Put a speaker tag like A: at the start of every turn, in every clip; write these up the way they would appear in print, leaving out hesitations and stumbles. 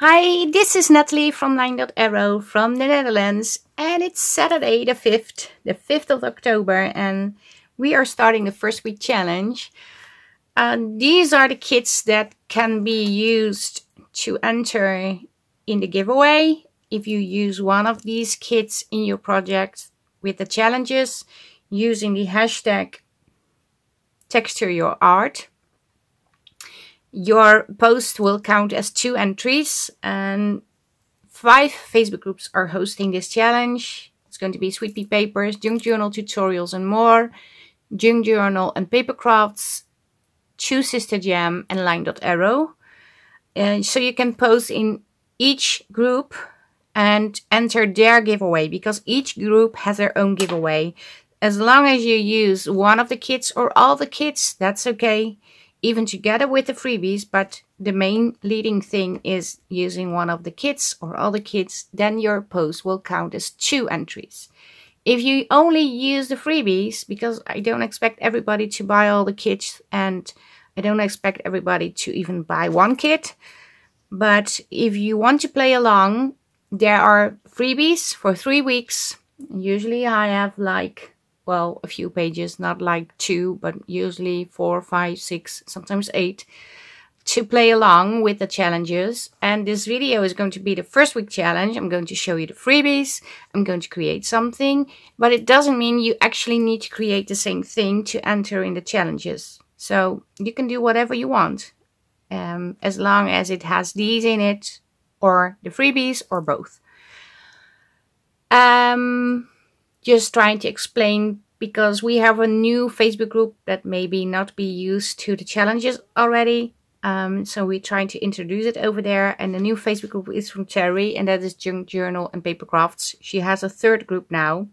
A: Hi, this is Nathalie from LineDotArrow from the Netherlands, and it's Saturday the 5th of October, and we are starting the first week challenge. These are the kits that can be used to enter in the giveaway. If you use one of these kits in your project with the challenges using the hashtag texture your art, your post will count as 2 entries, and 5 Facebook groups are hosting this challenge. It's going to be Sweet Pea Papers, Junk Journal Tutorials and More, Junk Journal and Papercrafts, Choose Sister Jam and LineDotArrow. So you can post in each group and enter their giveaway, because each group has their own giveaway. As long as you use one of the kits or all the kits, that's okay, even together with the freebies, but the main leading thing is using one of the kits or all the kits, then your post will count as 2 entries. If you only use the freebies, because I don't expect everybody to buy all the kits and I don't expect everybody to even buy one kit, but if you want to play along, there are freebies for 3 weeks. Usually I have a few pages, not like 2, but usually 4, 5, 6, sometimes 8, to play along with the challenges. And this video is going to be the first week challenge. I'm going to show you the freebies. I'm going to create something, but it doesn't mean you actually need to create the same thing to enter in the challenges. So you can do whatever you want, as long as it has these in it, or the freebies, or both. Just trying to explain, because we have a new Facebook group that maybe not be used to the challenges already. So we're trying to introduce it over there. And the new Facebook group is from Cherry, and that is Junk Journal and Papercrafts. She has a 3rd group now.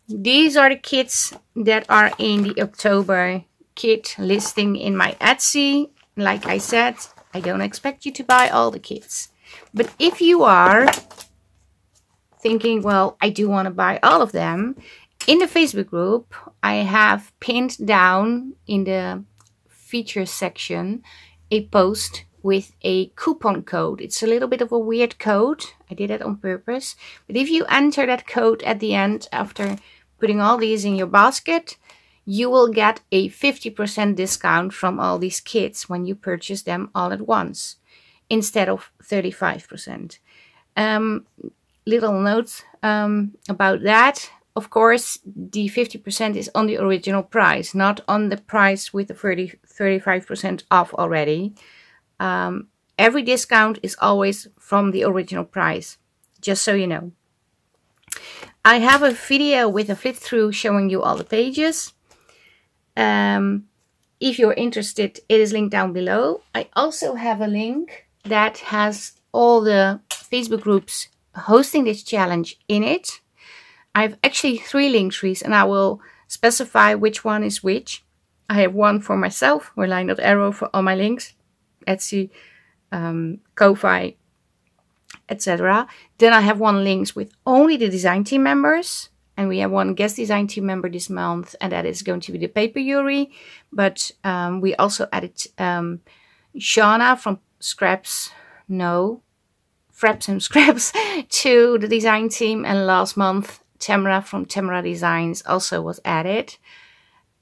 A: These are the kits that are in the October kit listing in my Etsy. Like I said, I don't expect you to buy all the kits. But if you are thinking, well, I do want to buy all of them, in the Facebook group, I have pinned down in the features section a post with a coupon code. It's a little bit of a weird code. I did it on purpose. But if you enter that code at the end, after putting all these in your basket, you will get a 50% discount from all these kits when you purchase them all at once, instead of 35%. Little notes about that. Of course, the 50% is on the original price, not on the price with the 35% off already. Every discount is always from the original price, just so you know. I have a video with a flip through showing you all the pages. If you're interested, it is linked down below. I also have a link that has all the Facebook groups hosting this challenge in it. I have actually 3 link trees, and I will specify which one is which. I have one for myself, where LineDotArrow for all my links, Etsy, Ko-Fi, etc. Then I have one links with only the design team members, and we have one guest design team member this month, and that is going to be the Paper Yuri. But we also added Shauna from Fraps and Scraps to the design team, and last month Tamara from Tamara Designs also was added.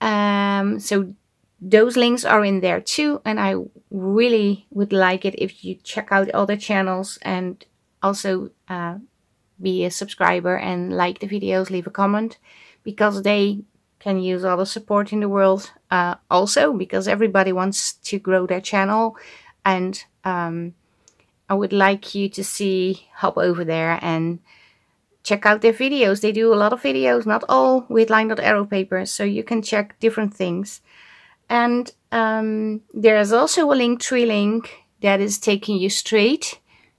A: So those links are in there too, and I really would like it if you check out all the channels and also be a subscriber and like the videos, leave a comment, because they can use all the support in the world. Also because everybody wants to grow their channel, and I would like you to hop over there and check out their videos. They do a lot of videos, not all with LineDotArrow papers, so you can check different things. And there is also a Linktree link that is taking you straight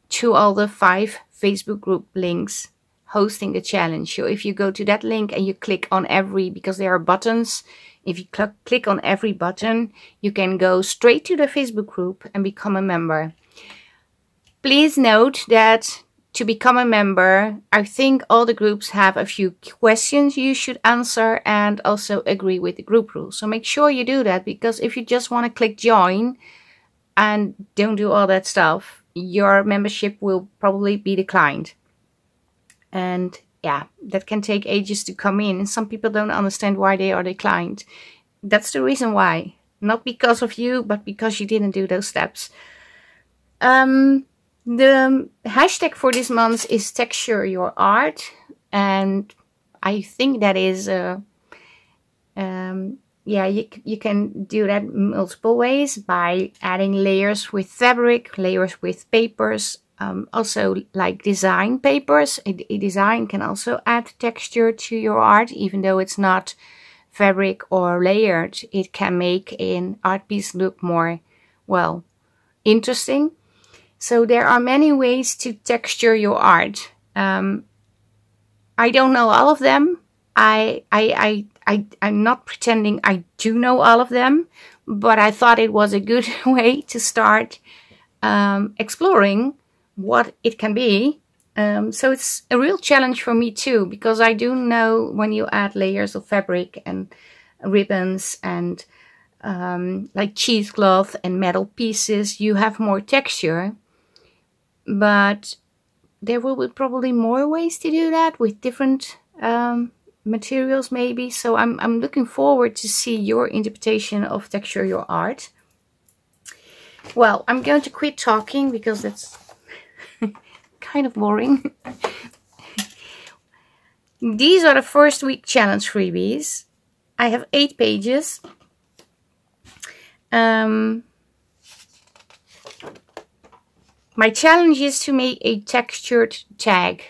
A: to all the 5 Facebook group links hosting the challenge. So if you go to that link and you click on every, because there are buttons, if you click on every button, you can go straight to the Facebook group and become a member. Please note that to become a member, I think all the groups have a few questions you should answer and also agree with the group rules. So make sure you do that, because if you just want to click join and don't do all that stuff, your membership will probably be declined. And yeah, that can take ages to come in, and some people don't understand why they are declined. That's the reason why. Not because of you, but because you didn't do those steps. The hashtag for this month is texture your art, and I think that is yeah, you can do that multiple ways by adding layers with fabric, layers with papers, also like design papers. A design can also add texture to your art, even though it's not fabric or layered. It can make an art piece look more, well, interesting. So there are many ways to texture your art. I don't know all of them. I'm not pretending I do know all of them, but I thought it was a good way to start exploring what it can be. So it's a real challenge for me too, because I do know when you add layers of fabric and ribbons and like cheesecloth and metal pieces, you have more texture. But there will be probably more ways to do that with different materials maybe. So I'm looking forward to see your interpretation of texture your art. Well, I'm going to quit talking because that's kind of boring. These are the first week challenge freebies. I have 8 pages. My challenge is to make a textured tag.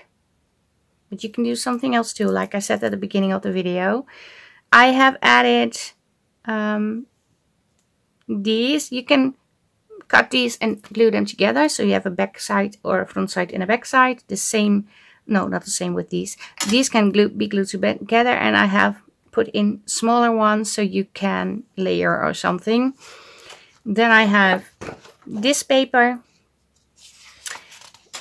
A: But you can do something else too, like I said at the beginning of the video. I have added these. You can cut these and glue them together, so you have a back side or a front side and a back side. The same, no, not the same with these. These can be glued together, and I have put in smaller ones so you can layer or something. Then I have this paper.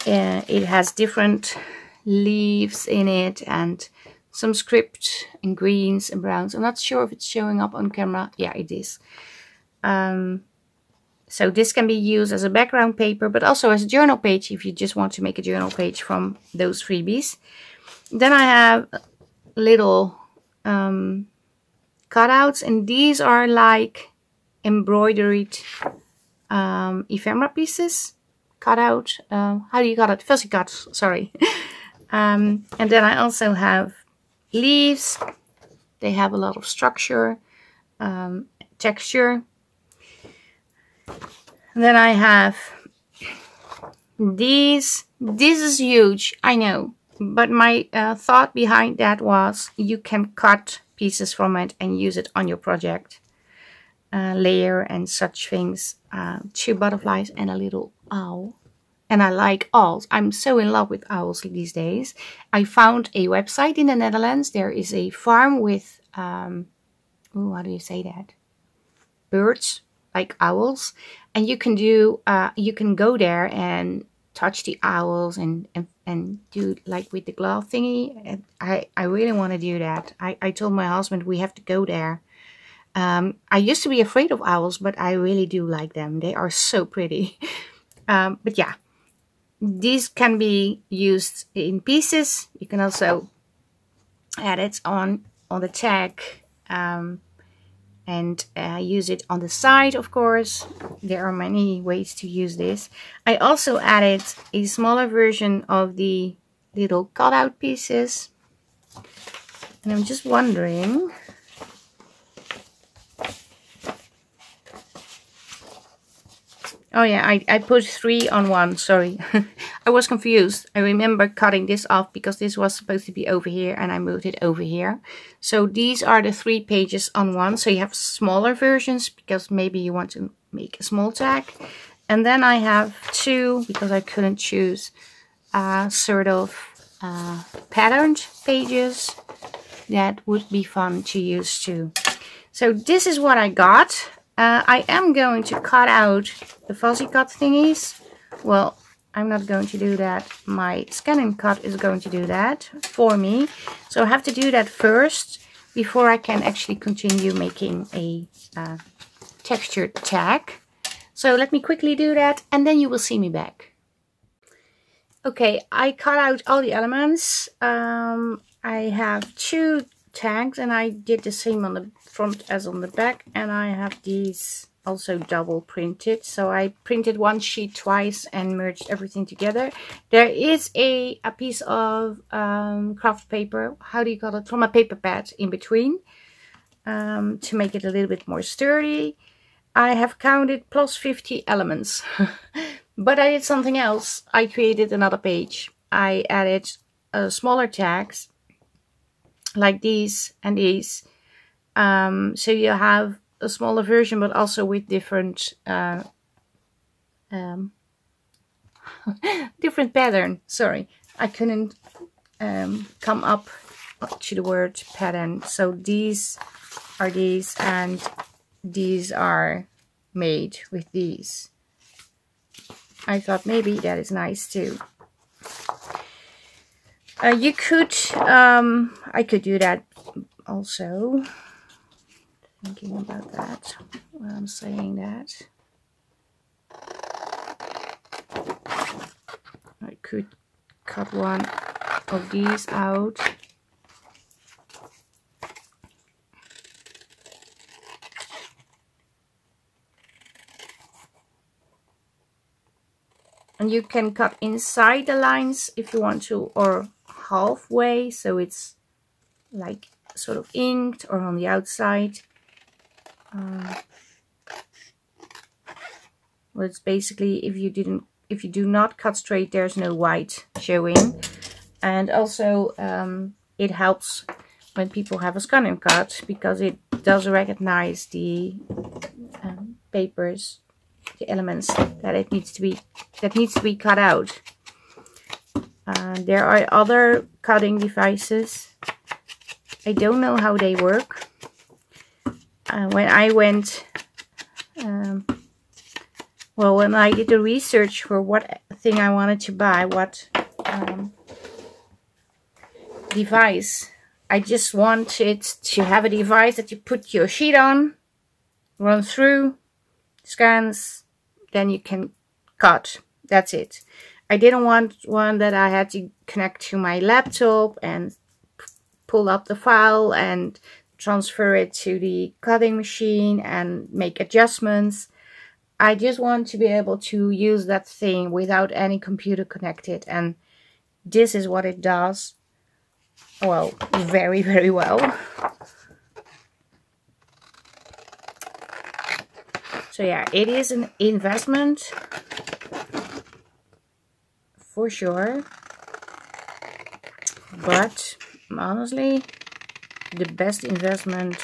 A: It has different leaves in it and some script in greens and browns. I'm not sure if it's showing up on camera. Yeah, it is. So this can be used as a background paper, but also as a journal page if you just want to make a journal page from those freebies. Then I have little cutouts, and these are like embroidered ephemera pieces. Cutout, how do you cut it? Fuzzy cuts, sorry. And then I also have leaves. They have a lot of structure, texture. And then I have these. This is huge, I know. But my thought behind that was you can cut pieces from it and use it on your project. Layer and such things. 2 butterflies and a little owl. And I like owls. I'm so in love with owls these days. I found a website in the Netherlands. There is a farm with, how do you say that? Birds, like owls. And you can do, you can go there and touch the owls and do like with the glove thingy. And I really want to do that. I told my husband we have to go there. I used to be afraid of owls, but I really do like them. They are so pretty. But yeah, these can be used in pieces. You can also add it on the tag and use it on the side, of course. There are many ways to use this. I also added a smaller version of the little cutout pieces. And I'm just wondering... Oh yeah, I put 3 on 1, sorry. I was confused. I remember cutting this off because this was supposed to be over here and I moved it over here. So these are the 3 pages on 1. So you have smaller versions because maybe you want to make a small tag. And then I have 2, because I couldn't choose, sort of patterned pages that would be fun to use too. So this is what I got. I am going to cut out the fuzzy cut thingies. Well, I'm not going to do that. My scan and cut is going to do that for me. So I have to do that first before I can actually continue making a textured tag. So let me quickly do that and then you will see me back. Okay, I cut out all the elements. I have 2 tags and I did the same on the front as on the back, and I have these also double printed. So I printed one sheet twice and merged everything together. There is a piece of craft paper, how do you call it, from a paper pad in between, to make it a little bit more sturdy. I have counted plus 50 elements. But I did something else. I created another page. I added smaller tags like these and these. So you have a smaller version, but also with different different pattern. Sorry, I couldn't come up to the word pattern. So these are these, and these are made with these. I thought maybe that is nice too. You could, I could do that also. Thinking about that when I'm saying that. I could cut one of these out. And you can cut inside the lines if you want to, or halfway, so it's like sort of inked, or on the outside. Well, it's basically if you do not cut straight, there's no white showing. And also it helps when people have a scan cut, because it does recognize the papers, the elements that needs to be cut out. There are other cutting devices. I don't know how they work. When I went, well, when I did the research for what thing I wanted to buy, what device, I just wanted to have a device that you put your sheet on, run through, scans, then you can cut. That's it. I didn't want one that I had to connect to my laptop and pull up the file and transfer it to the cutting machine and make adjustments. I just want to be able to use that thing without any computer connected, and this is what it does. Well, very, very well. So yeah, it is an investment for sure, but honestly, the best investment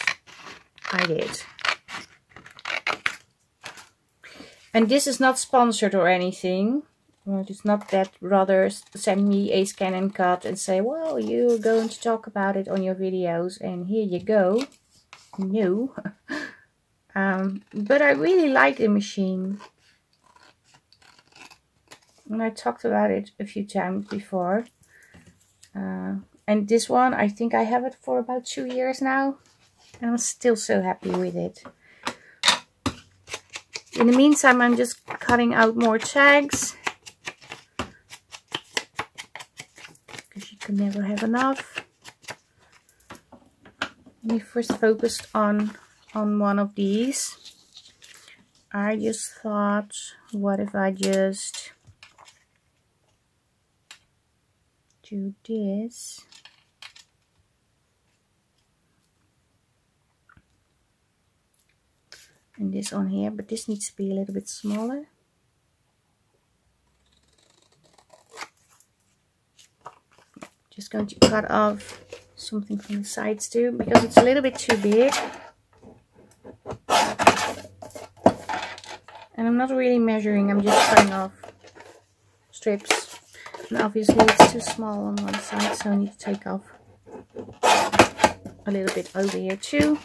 A: I did. And this is not sponsored or anything. Well, it's not that brothers send me a scan and cut and say, well, you're going to talk about it on your videos and here you go. No. But I really like the machine. And I talked about it a few times before. And this one, I think I have it for about 2 years now. And I'm still so happy with it. In the meantime, I'm just cutting out more tags. Because you can never have enough. We first focused on one of these. I just thought, what if I just do this? And this on here, but this needs to be a little bit smaller. Just going to cut off something from the sides too, because it's a little bit too big. And I'm not really measuring, I'm just cutting off strips. And obviously it's too small on one side, so I need to take off a little bit over here too.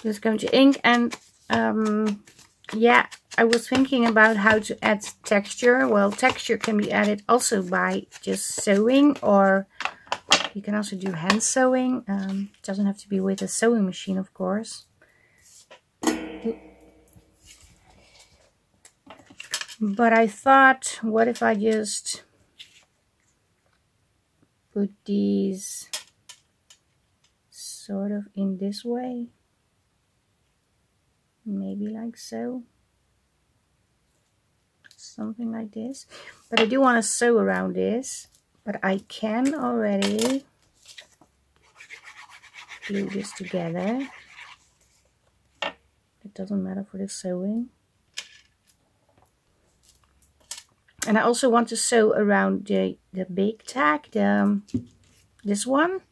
A: Just going to ink, and yeah, I was thinking about how to add texture. Well, texture can be added also by just sewing, or you can also do hand sewing. It doesn't have to be with a sewing machine, of course. But I thought, what if I just put these sort of in this way? Maybe like so. Something like this. But I do want to sew around this. But I can already glue this together. It doesn't matter for the sewing. And I also want to sew around the big tag, this one.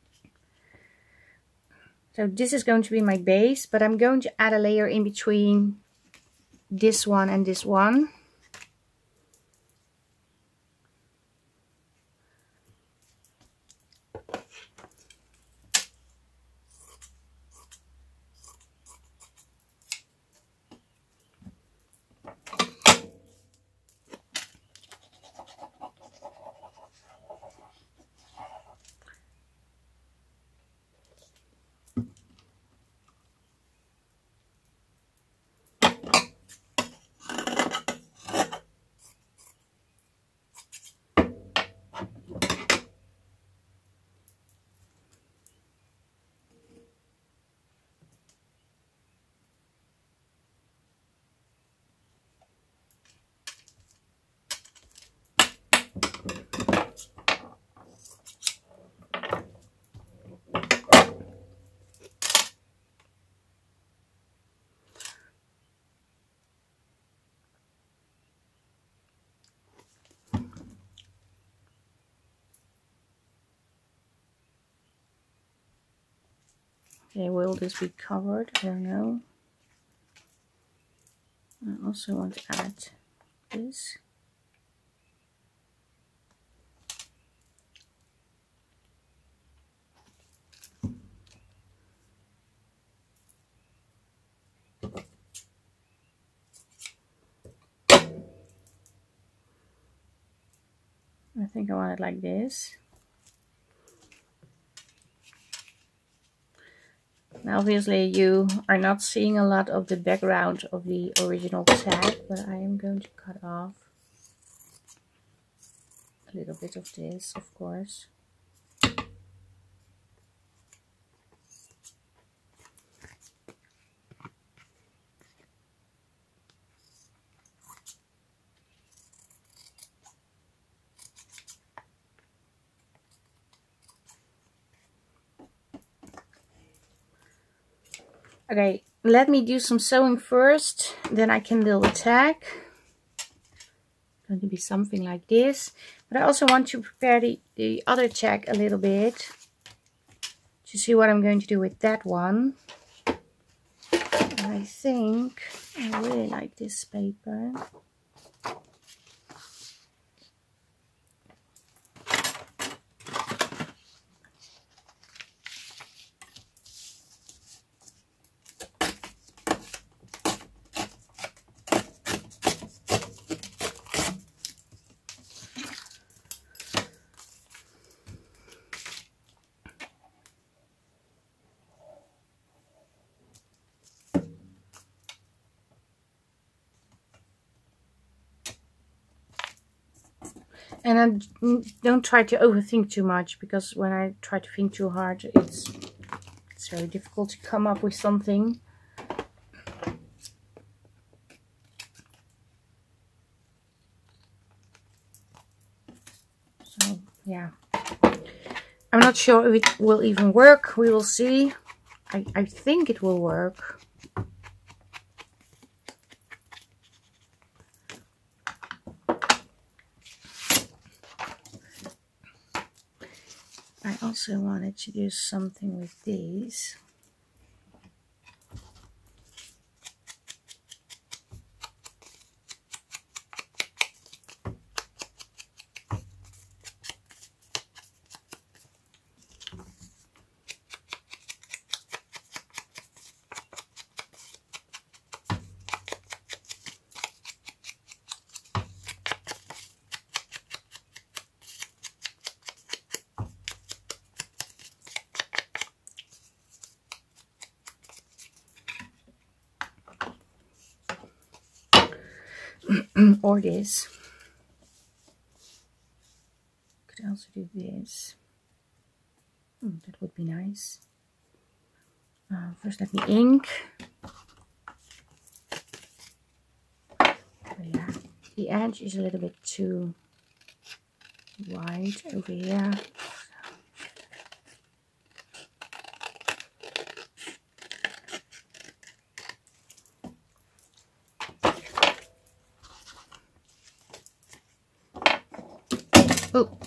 A: So this is going to be my base, but I'm going to add a layer in between this one and this one. Okay, will this be covered? I don't know. I also want to add this. I think I want it like this. Now obviously you are not seeing a lot of the background of the original tag, but I am going to cut off a little bit of this, of course. Okay, let me do some sewing first, then I can build a tag. It's going to be something like this. But I also want to prepare the other tag a little bit to see what I'm going to do with that one. I think I really like this paper. And I don't try to overthink too much, because when I try to think too hard, it's very difficult to come up with something. So yeah, I'm not sure if it will even work. We will see. I think it will work. I also wanted to do something with these. Or this. Could also do this. That would be nice. First let me ink. Oh, yeah, the edge is a little bit too wide over here. Oh.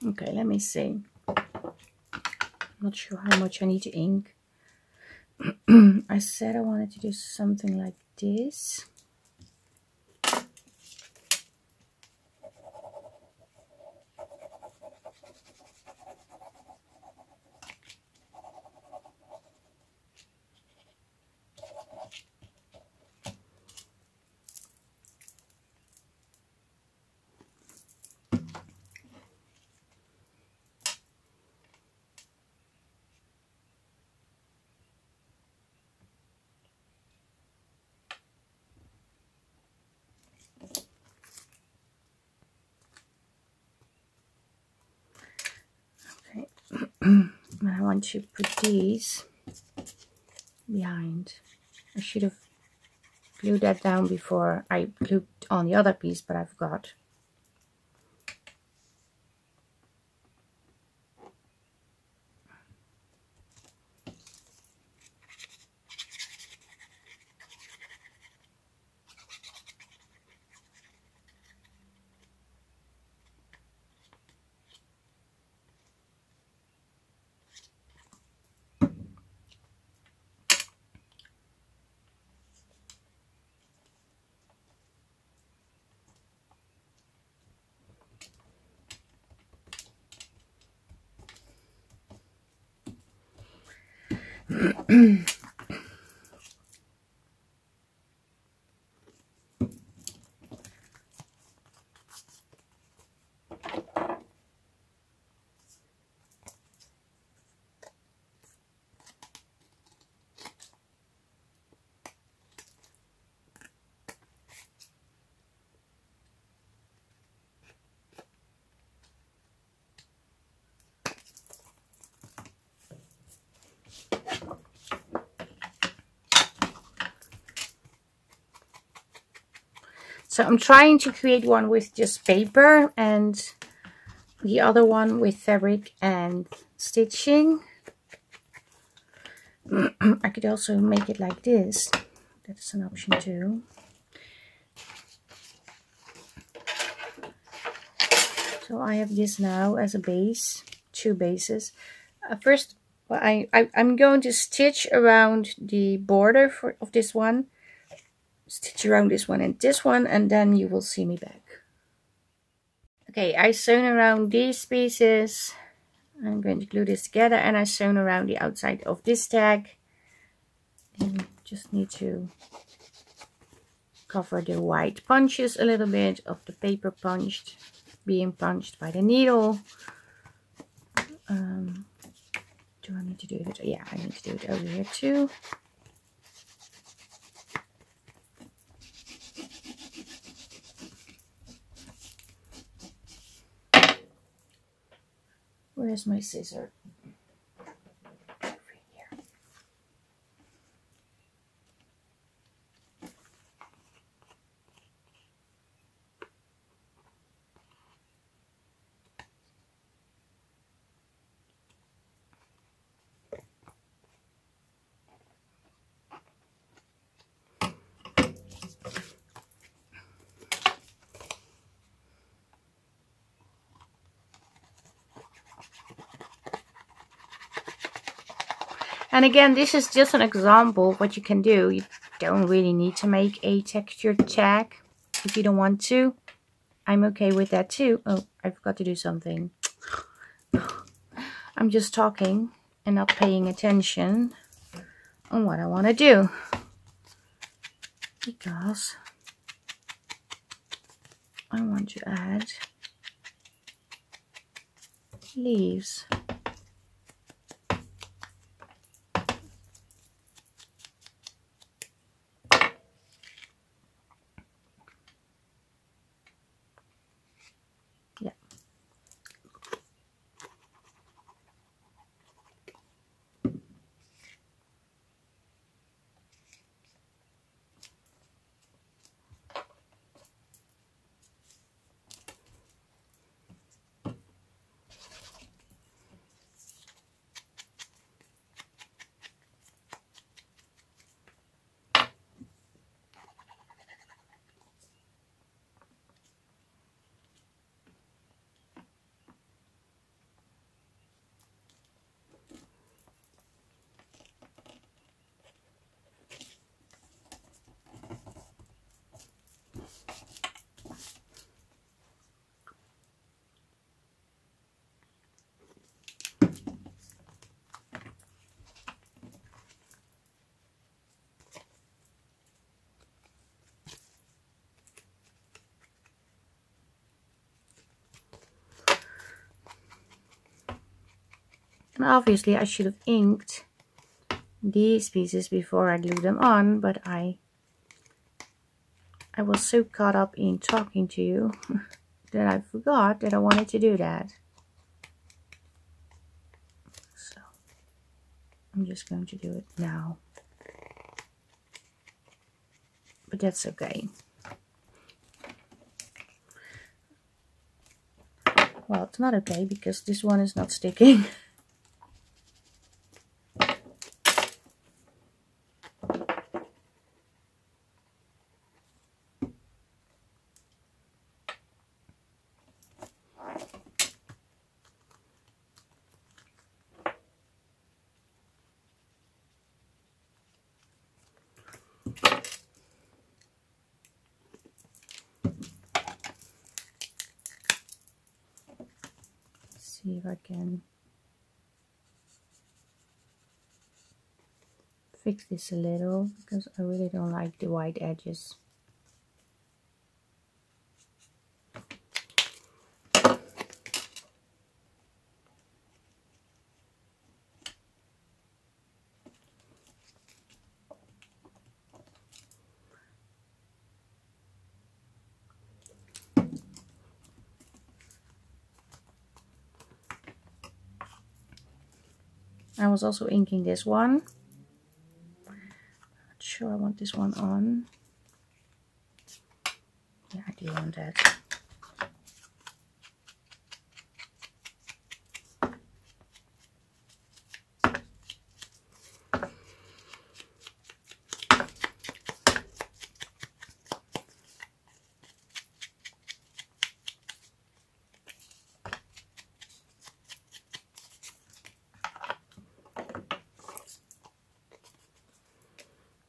A: Okay, let me see. Not sure how much I need to ink. I said I wanted to do something like this. And I want to put these behind. I should have glued that down before I glued on the other piece, but I forgot. So I'm trying to create one with just paper and the other one with fabric and stitching. I could also make it like this. That's an option too. So I have this now as a base, two bases. First, I'm going to stitch around the border of this one. Stitch around this one, and then you will see me back. Okay, I sewn around these pieces. I'm going to glue this together, and I sewn around the outside of this tag. And just need to cover the white punches a little bit of the paper punched, being punched by the needle. Do I need to do it? Yeah, I need to do it over here too. Where's my scissor? Over here. And again, this is just an example of what you can do. You don't really need to make a textured tag if you don't want to. I'm okay with that too. Oh, I forgot to do something. I'm just talking and not paying attention on what I want to do. Because I want to add leaves. Yeah. And obviously I should have inked these pieces before I glue them on, but I was so caught up in talking to you that I forgot that I wanted to do that. So I'm just going to do it now. But that's okay. Well, it's not okay because this one is not sticking. See if I can fix this a little because I really don't like the white edges. I was also inking this one. Not sure I want this one on. Yeah, I do want that.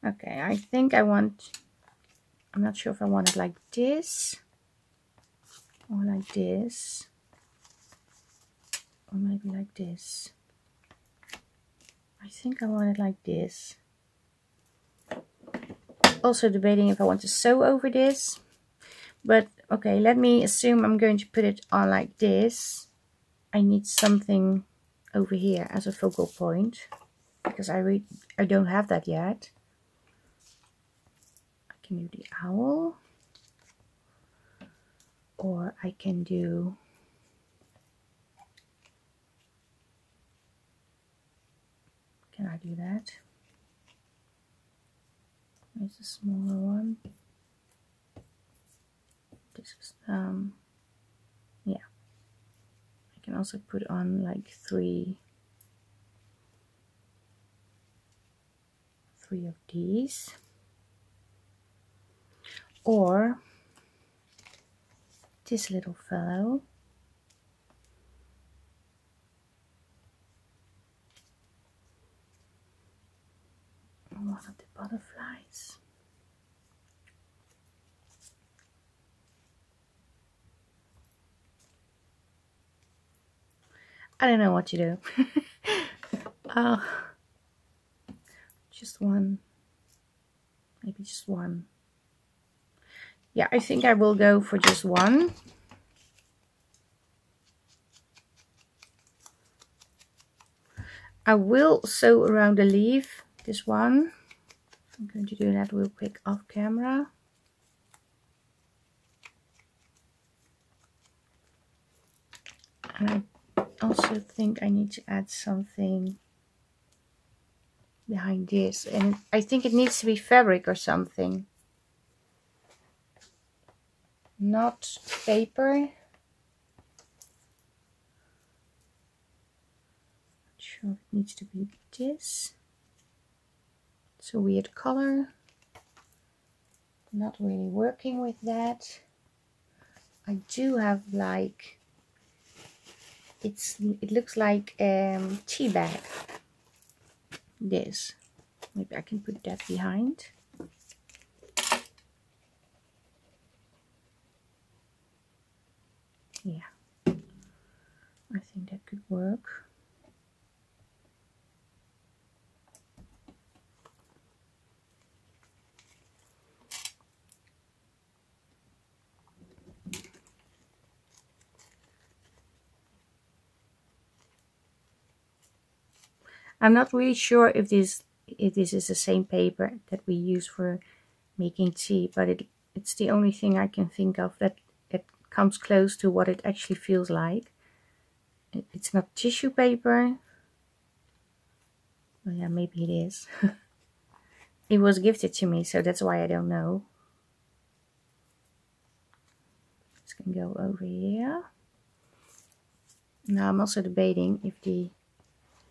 A: Okay, I think I want, I'm not sure if I want it like this or like this or maybe like this. I think I want it like this. Also debating if I want to sew over this, but okay, let me assume I'm going to put it on like this. I need something over here as a focal point because I don't have that yet. I can do the owl, or I can do can I do that? Where's the smaller one? This is yeah. I can also put on like three of these, or this little fellow. One of the butterflies. I don't know what to do. Just one. Maybe just one. Yeah, I think I will go for just one. I will sew around the leaf, this one. I'm going to do that real quick off camera. And I also think I need to add something behind this. And I think it needs to be fabric or something. Not paper. Not sure if it needs to be this. It's a weird color. Not really working with that. I do have like, it looks like tea bag. This. Maybe I can put that behind. Yeah. I think that could work. I'm not really sure if this is the same paper that we use for making tea, but it's the only thing I can think of that comes close to what it actually feels like. It's not tissue paper. Oh yeah, maybe it is. It was gifted to me, so that's why I don't know. This can go over here. Now I'm also debating if the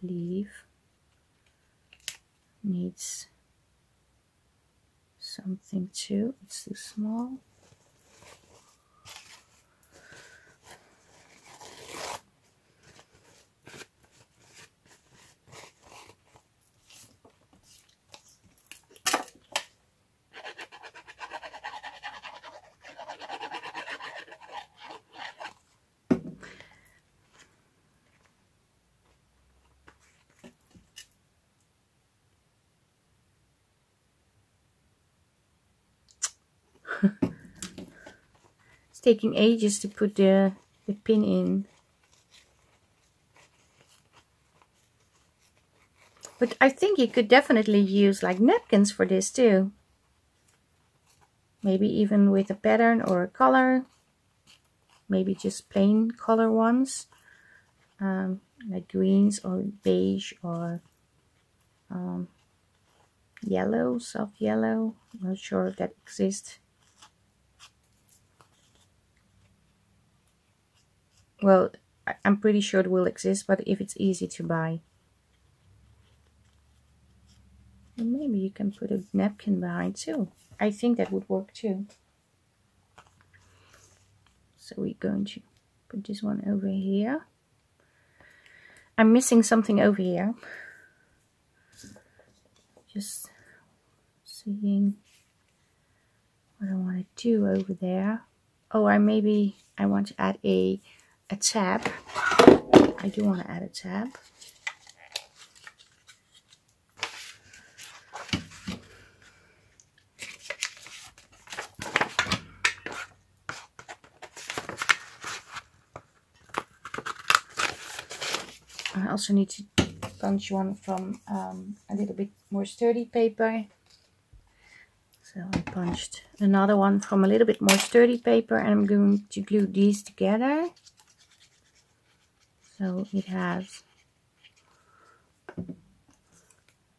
A: leaf needs something too. It's too small. It's taking ages to put the pin in. But I think you could definitely use like napkins for this too. Maybe even with a pattern or a color. Maybe just plain color ones. Like greens or beige or yellow, soft yellow. I'm not sure if that exists. Well, I'm pretty sure it will exist, but if it's easy to buy. And maybe you can put a napkin behind too. I think that would work too. So we're going to put this one over here. I'm missing something over here. Just seeing what I want to do over there. Oh, I want to add a tab. I do want to add a tab. I also need to punch one from a little bit more sturdy paper. So I punched another one from a little bit more sturdy paper, and I'm going to glue these together. So it has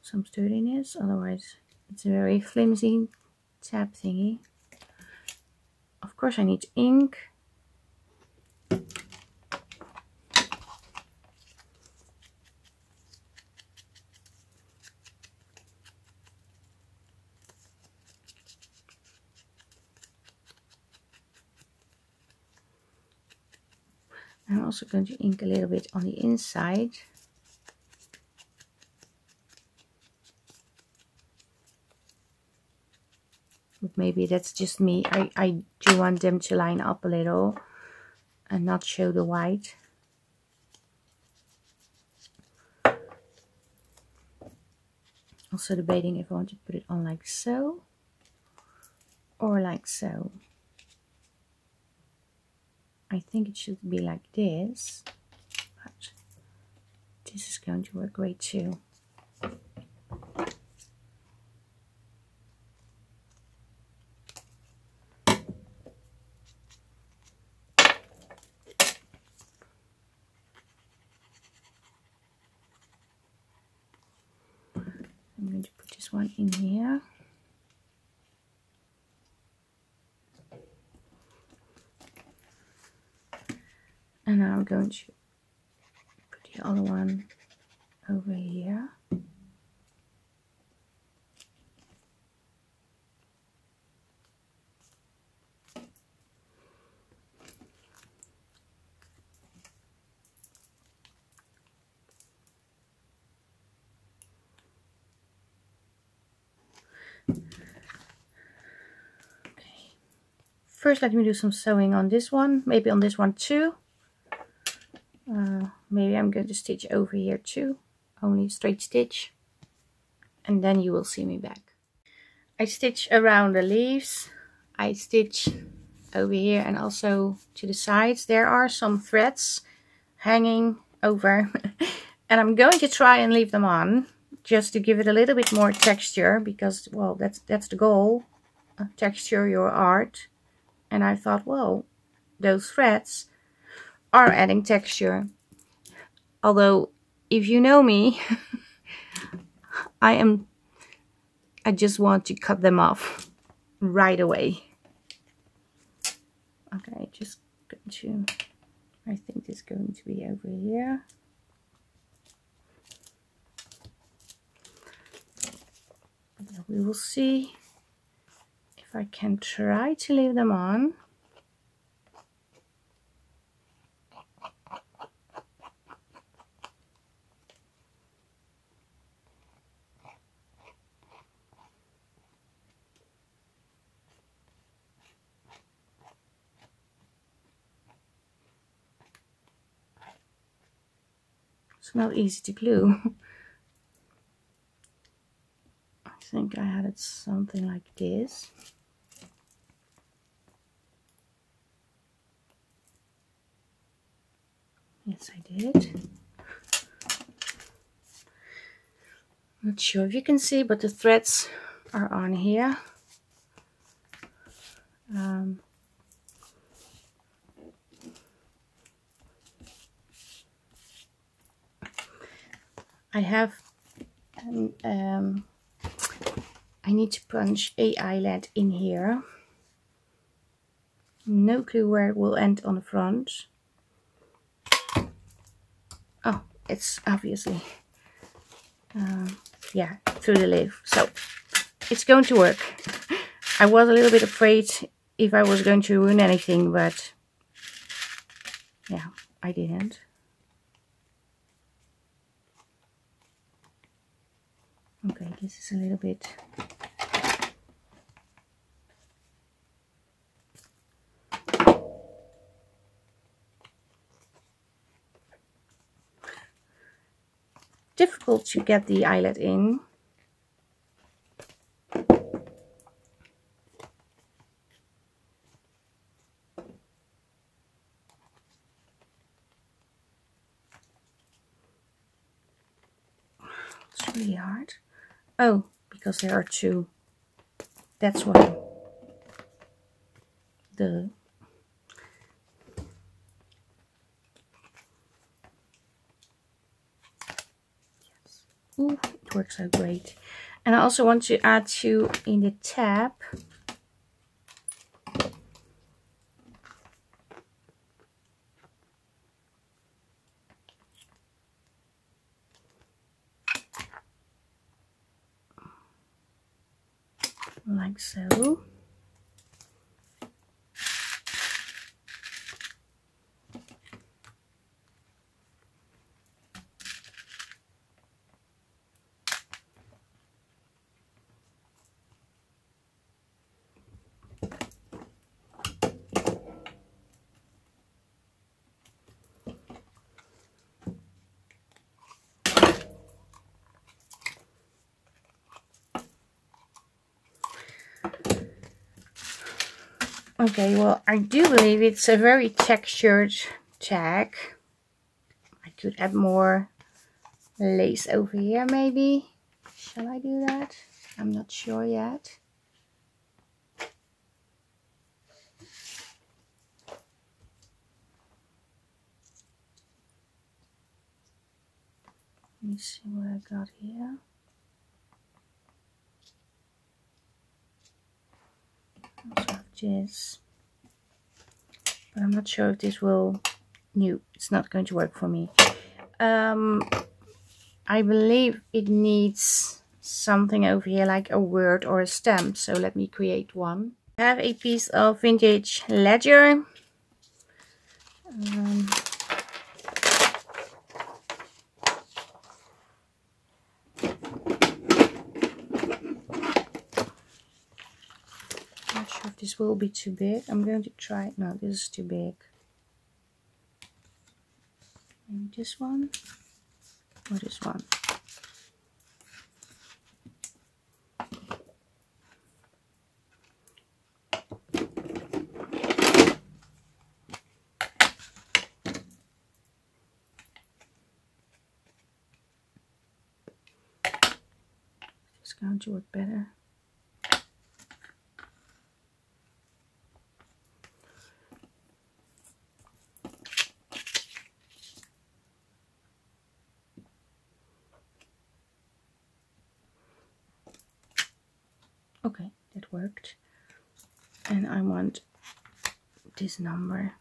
A: some sturdiness, otherwise it's a very flimsy tab thingy. Of course I need ink. I'm also going to ink a little bit on the inside. But maybe that's just me. I do want them to line up a little and not show the white. Also debating if I want to put it on like so or like so. I think it should be like this, but this is going to work great too. I'm going to put this one in here. And now I'm going to put the other one over here. First, let me do some sewing on this one, maybe on this one too. Maybe I'm going to stitch over here too, only straight stitch, and then you will see me back. I stitch around the leaves, I stitch over here and also to the sides. There are some threads hanging over and I'm going to try and leave them on just to give it a little bit more texture, because, well, that's the goal, texture your art. And I thought, well, those threads are adding texture. Although, if you know me, I just want to cut them off right away. Okay, just going to, I think it's going to be over here. We will see if I can try to leave them on. It's not easy to glue. I think I had it something like this. Yes, I did. Not sure if you can see, but the threads are on here. I have I need to punch a eyelet in here. No clue where it will end on the front. Oh, it's obviously yeah, through the leaf. So it's going to work. I was a little bit afraid if I was going to ruin anything, but yeah, I didn't. Okay, this is a little bit difficult to get the eyelet in. It's really hard. Oh, because there are two. That's why. Yes. Ooh, it works out great. And I also want to add two in the tab. Like so. Okay, well, I do believe it's a very textured tag. I could add more lace over here maybe. Shall I do that? I'm not sure yet. Let me see what I got here. Also have this. But I'm not sure if this will... No, it's not going to work for me. I believe it needs something over here like a word or a stamp. So let me create one. I have a piece of vintage ledger. Not sure if this will be too big. I'm going to try. No, this is too big. Maybe this one or this one. It's going to work better. Okay, that worked. And I want this number.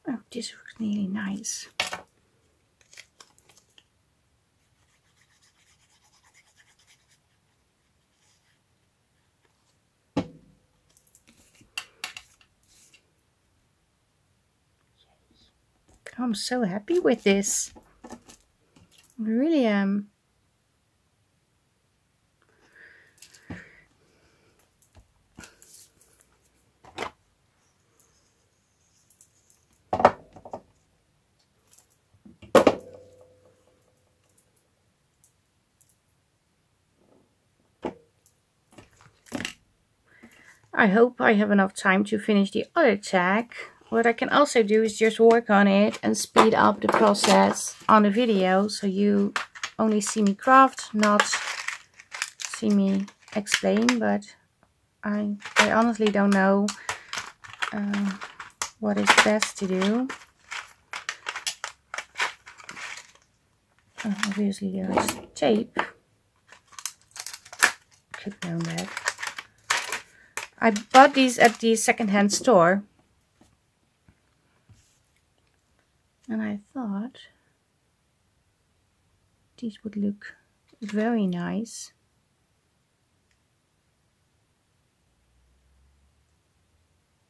A: Oh, this looks really nice. I'm so happy with this. I really am. I hope I have enough time to finish the other tag. What I can also do is just work on it and speed up the process on the video, so you only see me craft, not see me explain. But I honestly don't know what is best to do. Obviously there's tape. Could have known that. I bought these at the secondhand store. And I thought these would look very nice.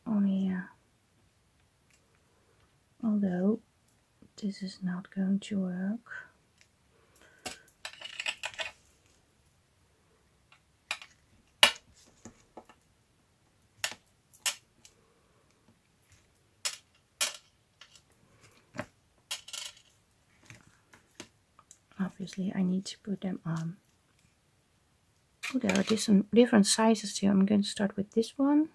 A: Only, although this is not going to work. Obviously I need to put them on. Oh, there are different sizes too. I'm going to start with this one.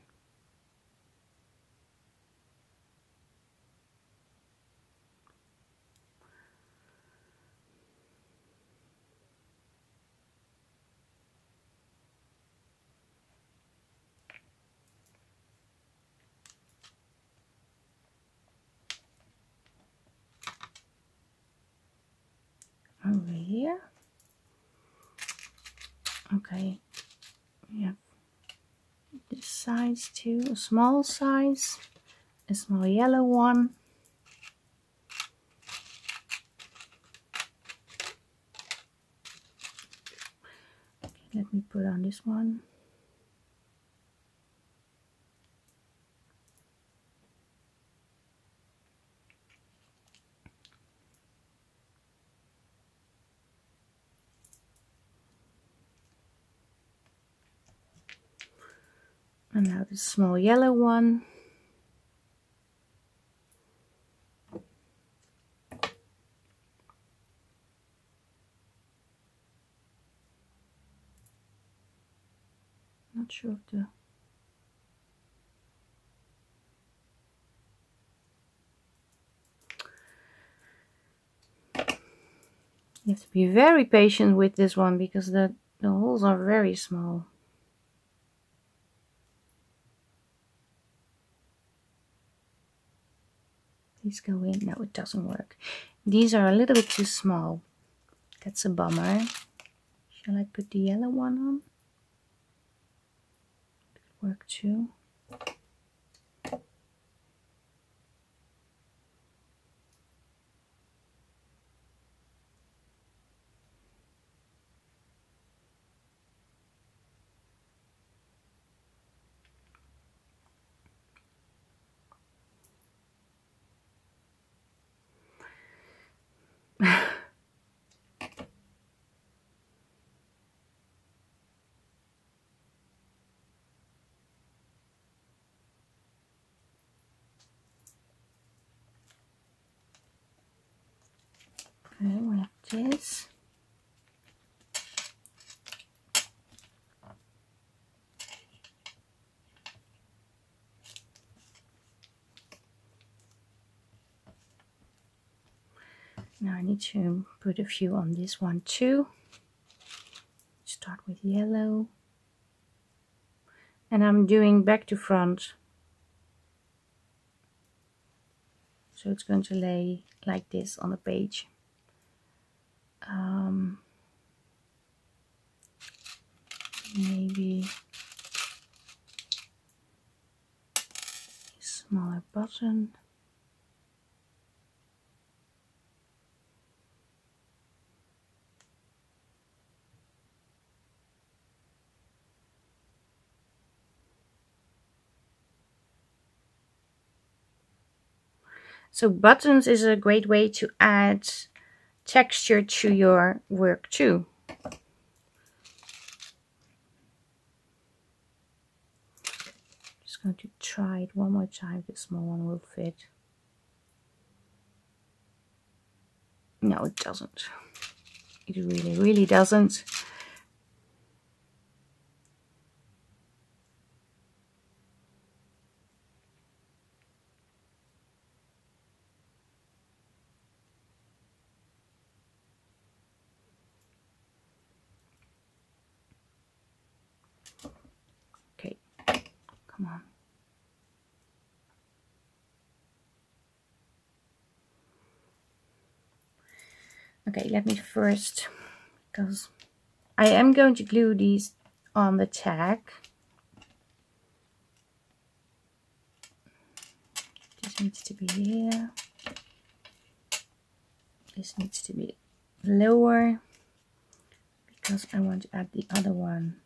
A: over here. Okay, we have this size too, a small size, a small yellow one. Okay, let me put on this one. And now the small yellow one. Not sure if the you have to be very patient with this one because the holes are very small. These go in. No, it doesn't work. These are a little bit too small. That's a bummer. Shall I put the yellow one on? Could work too. Okay, we have this. Now I need to put a few on this one too. Start with yellow. And I'm doing back to front. So it's going to lay like this on the page. Maybe a smaller button. So buttons is a great way to add texture to your work too. Just going to try it one more time. The small one will fit. No, it doesn't. It really doesn't. Okay, come on. Okay, let me first, because I am going to glue these on the tag. This needs to be here. This needs to be lower because I want to add the other one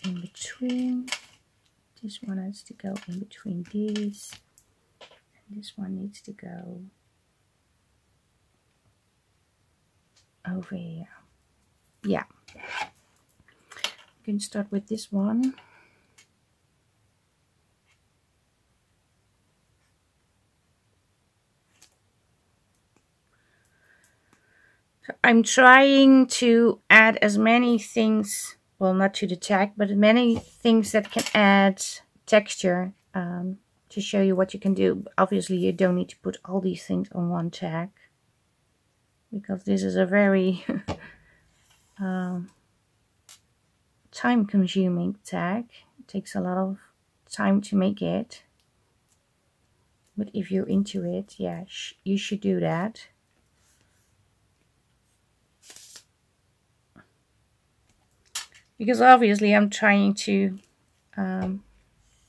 A: in between. This one has to go in between these. And this one needs to go over here. Yeah. You can start with this one. So I'm trying to add as many things, well, not to the tag, but many things that can add texture to show you what you can do. Obviously, you don't need to put all these things on one tag because this is a very time-consuming tag. It takes a lot of time to make it. But if you're into it, yeah, you should do that. because obviously I'm trying to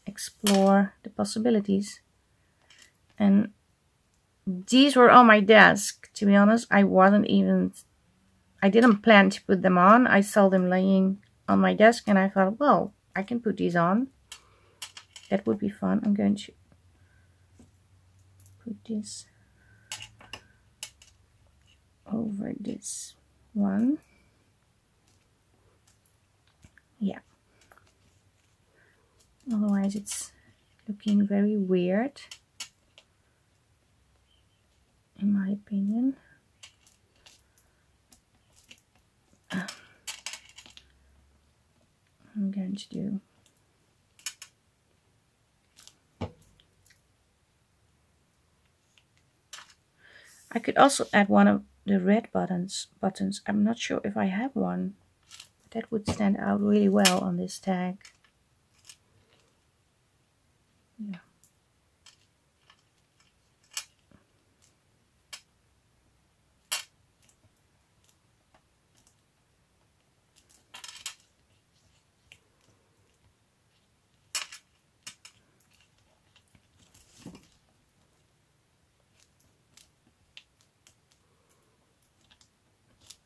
A: explore the possibilities. And these were on my desk, to be honest. I didn't plan to put them on. I saw them laying on my desk and I thought, well, I can put these on. That would be fun. I'm going to put this over this one. Yeah. Otherwise it's looking very weird, in my opinion. I'm going to do I could also add one of the red buttons. I'm not sure if I have one. That would stand out really well on this tag. Yeah.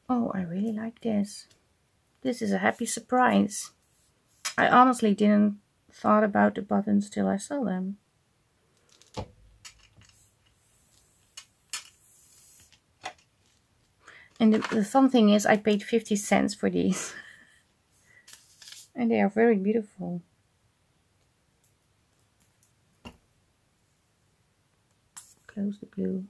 A: Oh, I really like this. This is a happy surprise. I honestly didn't thought about the buttons till I saw them. And the fun thing is I paid 50 cents for these. And they are very beautiful. Close the glue.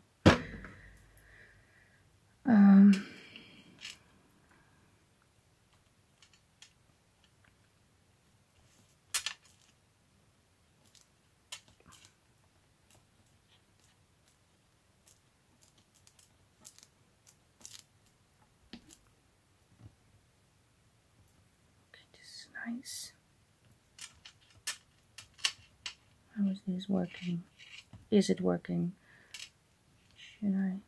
A: Nice. How is this working? Is it working? Should I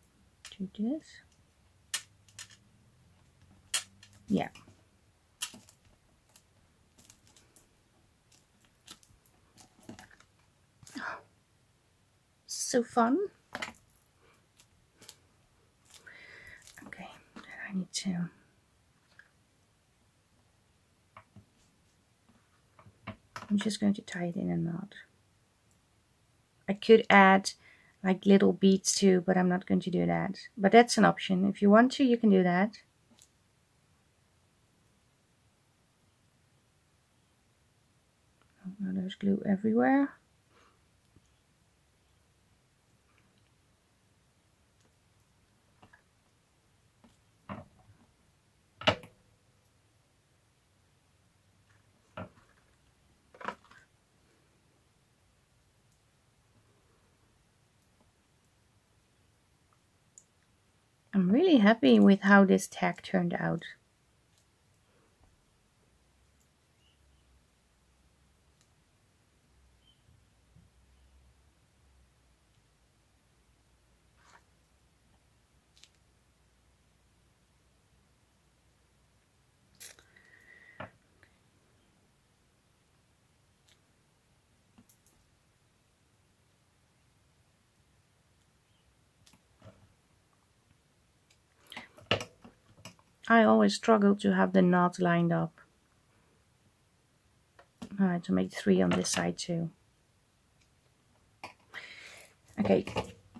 A: do this? Yeah. Oh, so fun. Okay, then I need to I'm just going to tie it in a knot. I could add like little beads too, but I'm not going to do that. But that's an option. If you want to, you can do that. Oh, now there's glue everywhere. I'm really happy with how this tag turned out. I always struggle to have the knot lined up. Alright, to make 3 on this side too. Okay,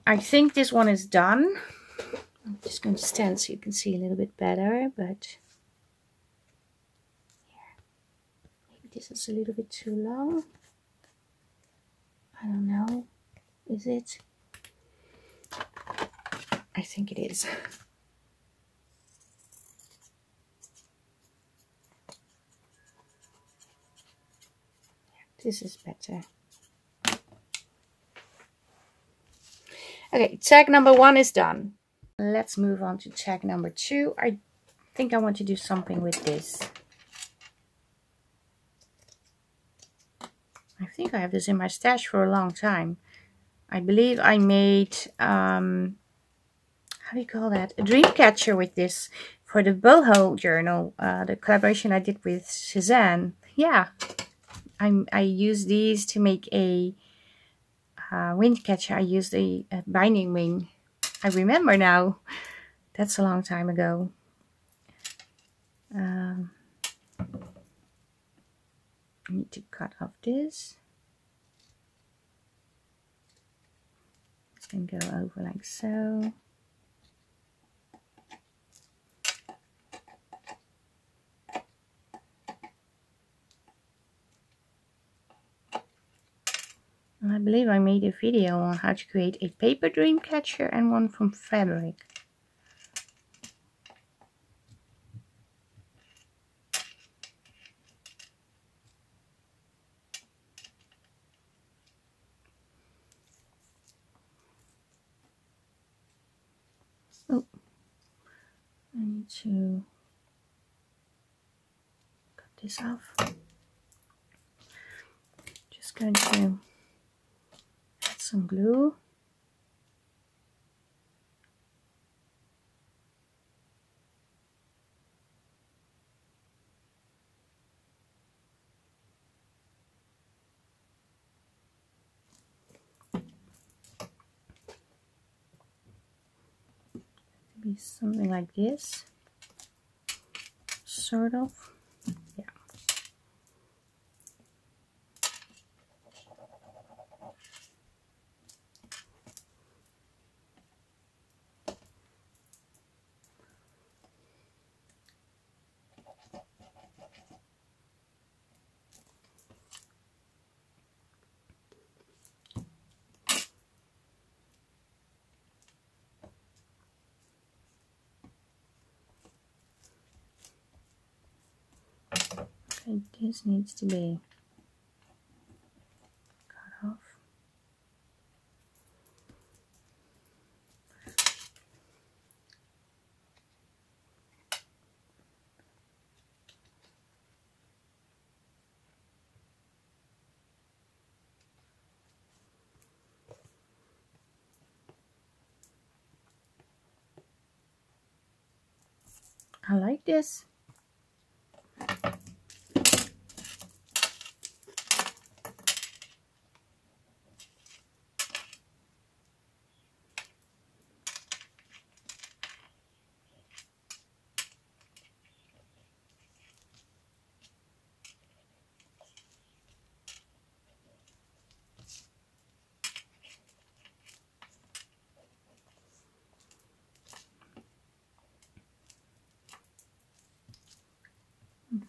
A: I think this one is done. I'm just going to stand so you can see a little bit better, but here. Maybe this is a little bit too long. I don't know. Is it? I think it is. This is better. Okay, tag number 1 is done. Let's move on to tag number 2. I think I want to do something with this. I think I have this in my stash for a long time. I believe I made, how do you call that? A dream catcher with this for the boho journal, the collaboration I did with Suzanne. Yeah, I use these to make a wind catcher. I used a binding ring. I remember now. That's a long time ago. I need to cut off this. It's going to go over like so. And I believe I made a video on how to create a paper dream catcher and one from fabric. Oh, I need to cut this off. Just going to add some glue. Be something like this, sort of. Yeah. Okay, this needs to be cut off. I like this.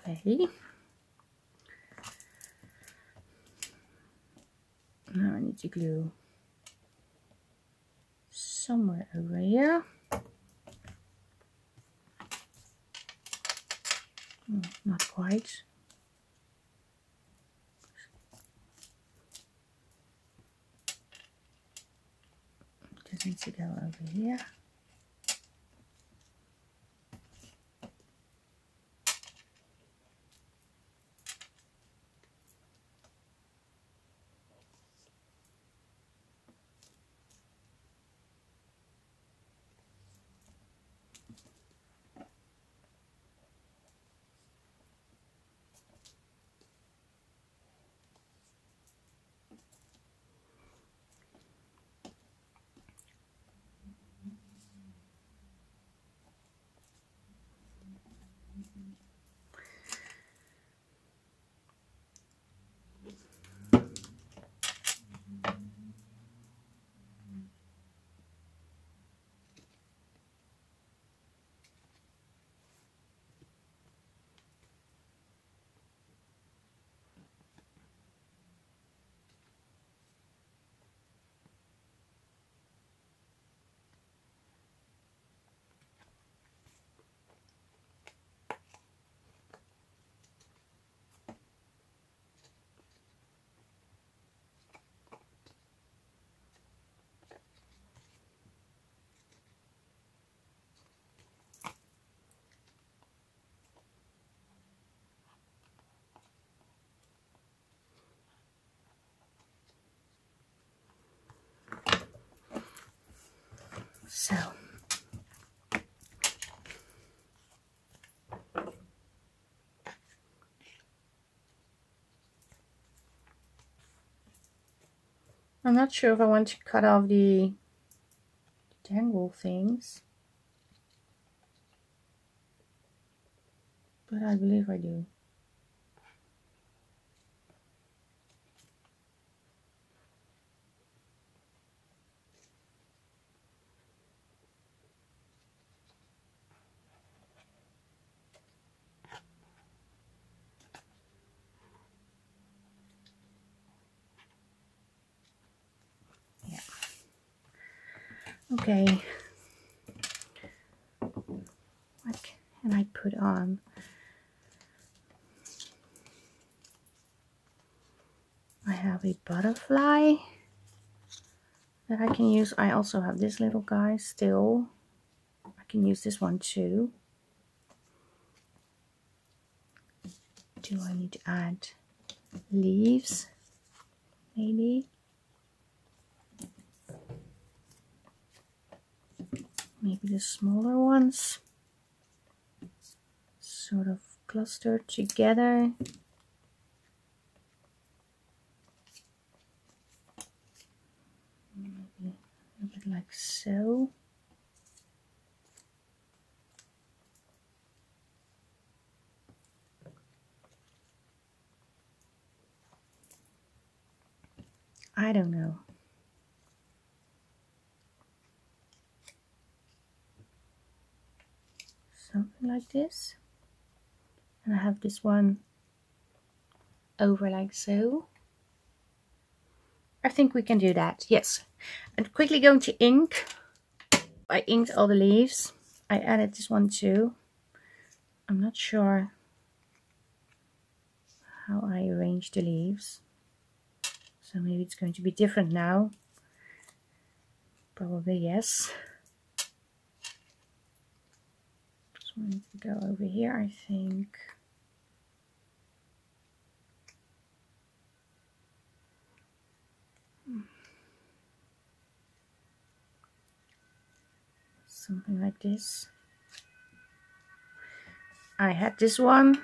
A: Okay. Now I need to glue somewhere over here. Oh, not quite. Just needs to go over here. So I'm not sure if I want to cut off the tangle things, but I believe I do. Yeah. Okay. What can I put on? I have a butterfly that I can use. I also have this little guy still. I can use this one too. Do I need to add leaves? Maybe. Maybe the smaller ones. Sort of clustered together. Maybe a bit like so. I don't know. Something like this. And I have this one over like so. I think we can do that, yes. And quickly going to ink. I inked all the leaves. I added this one too. I'm not sure how I arrange the leaves. So maybe it's going to be different now. Probably yes. Just wanted to go over here, I think. Something like this. I had this one.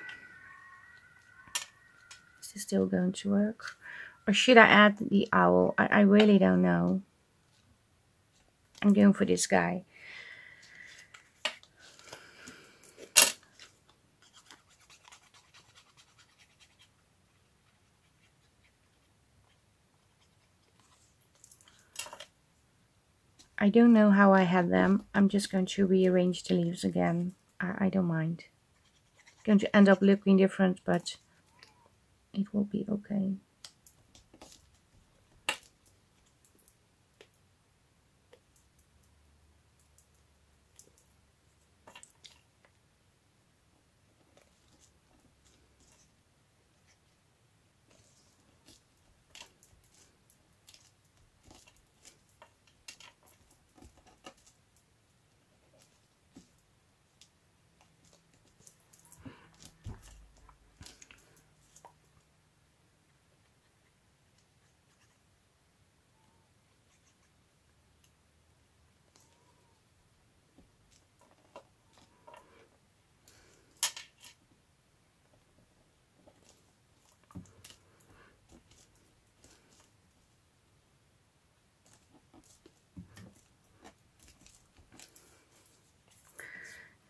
A: Is this still going to work? Or should I add the owl? I really don't know. I'm going for this guy. I don't know how I had them. I'm just going to rearrange the leaves again. I don't mind. It's going to end up looking different, but it will be okay.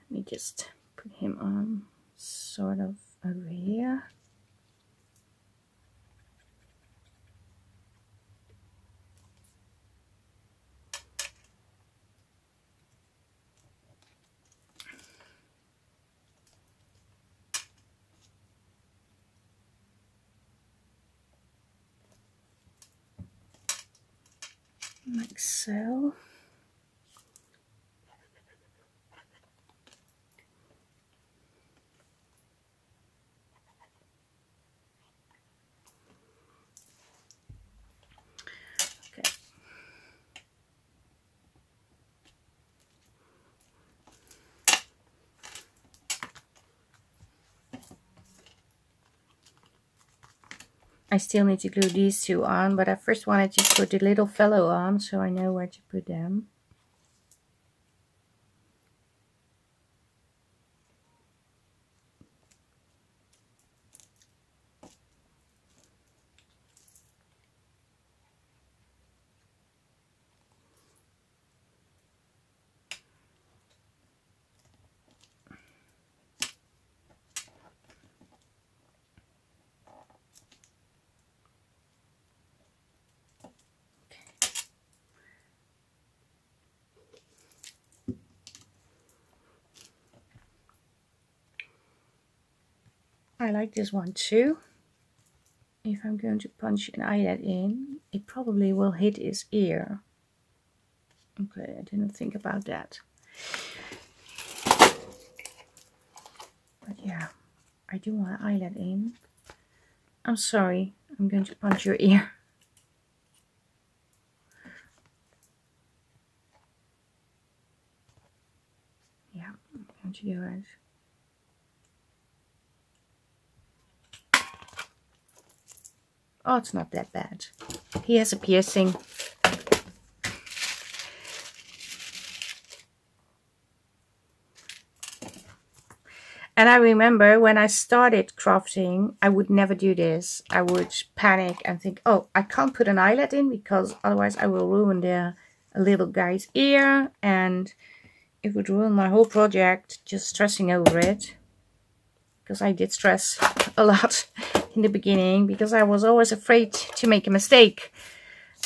A: Let me just put him on sort of over here. Like so. Okay. I still need to glue these two on, but I first wanted to put the little fellow on so I know where to put them. I like this one too. If I'm going to punch an eyelid in, it probably will hit his ear. Okay, I didn't think about that. But yeah, I do want an eyelid in. I'm sorry, I'm going to punch your ear. Yeah, I'm going to do it. Oh, it's not that bad. He has a piercing. And I remember when I started crafting, I would never do this. I would panic and think, oh, I can't put an eyelid in because otherwise I will ruin the little guy's ear. And it would ruin my whole project just stressing over it. Because I did stress a lot in the beginning because I was always afraid to make a mistake.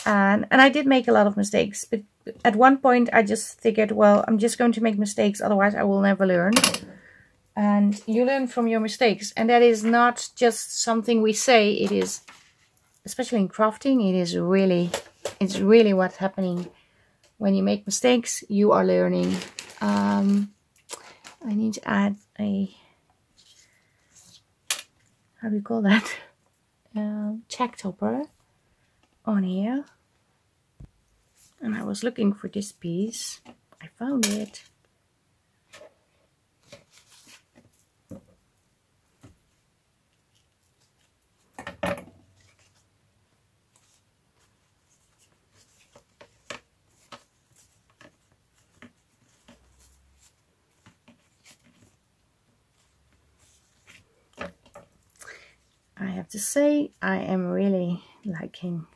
A: And I did make a lot of mistakes. But at one point I just figured, well, I'm just going to make mistakes. Otherwise I will never learn. And you learn from your mistakes. And that is not just something we say. It is, especially in crafting, it's really what's happening. When you make mistakes, you are learning. I need to add a, how do you call that? Tack topper on here. And I was looking for this piece. I found it. I have to say, I am really liking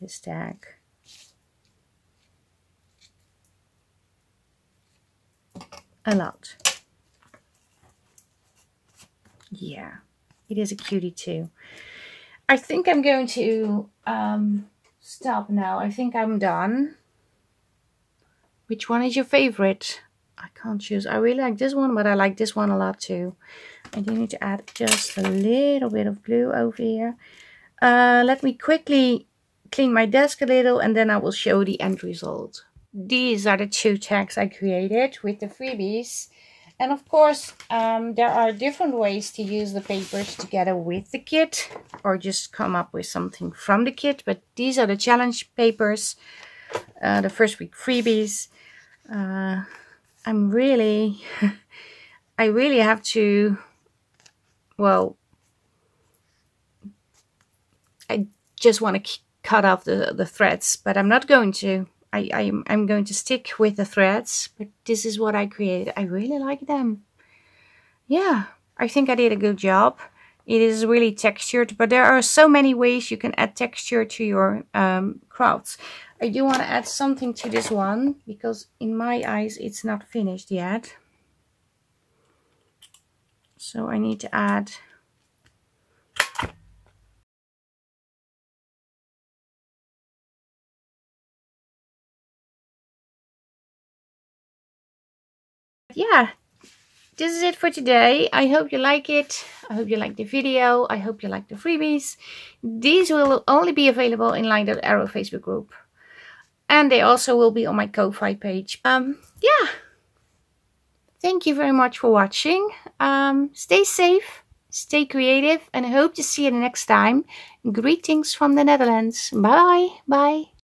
A: this tag. A lot. Yeah, it is a cutie too. I think I'm going to stop now. I think I'm done. Which one is your favorite? I can't choose. I really like this one, but I like this one a lot too. I do need to add just a little bit of glue over here. Let me quickly clean my desk a little and then I will show the end result. These are the 2 tags I created with the freebies. And of course, there are different ways to use the papers together with the kit. Or just come up with something from the kit. But these are the challenge papers. The first week freebies. I'm really... I really have to... Well, I just want to cut off the threads, but I'm not going to. I'm going to stick with the threads, but this is what I created. I really like them. Yeah, I think I did a good job. It is really textured, but there are so many ways you can add texture to your crafts. I do want to add something to this one, because in my eyes it's not finished yet. So I need to add yeah, this is it for today. I hope you like it. I hope you like the video. I hope you like the freebies. These will only be available in LineDotArrow Facebook group. And they also will be on my Ko-Fi page. Yeah. Thank you very much for watching. Stay safe, stay creative, and I hope to see you the next time. Greetings from the Netherlands. Bye. Bye.